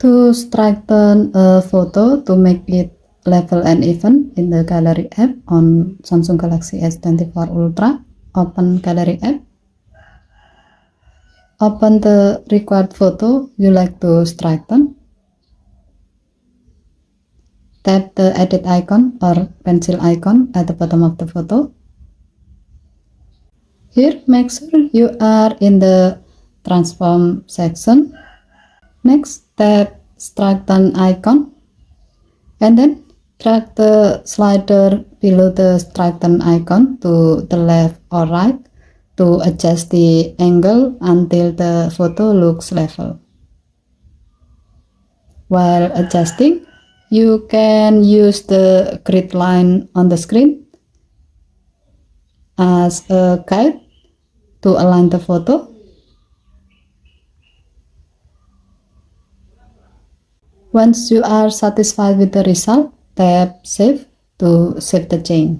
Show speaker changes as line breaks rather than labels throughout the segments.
To straighten a photo to make it level and even in the Gallery app on Samsung Galaxy S24 Ultra, open Gallery app. Open the required photo you like to straighten. Tap the edit icon or pencil icon at the bottom of the photo. Here, make sure you are in the transform section. Next, tap straighten icon and then drag the slider below the straighten icon to the left or right to adjust the angle until the photo looks level. While adjusting, you can use the grid line on the screen as a guide to align the photo. Once you are satisfied with the result, tap Save to save the change.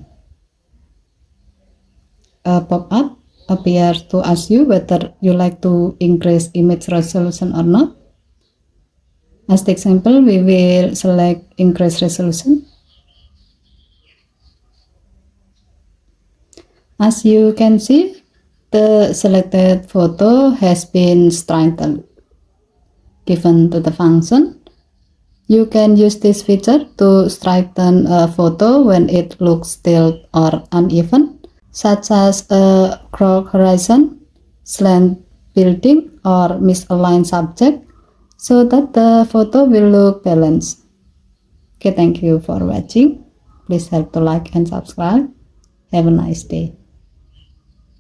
A pop-up appears to ask you whether you like to increase image resolution or not. As the example, we will select increase resolution. As you can see, the selected photo has been straightened. Given to the function, you can use this feature to straighten a photo when it looks tilted or uneven, such as a crooked horizon, slant building, or misaligned subject, so that the photo will look balanced. Okay, thank you for watching. Please help to like and subscribe. Have a nice day.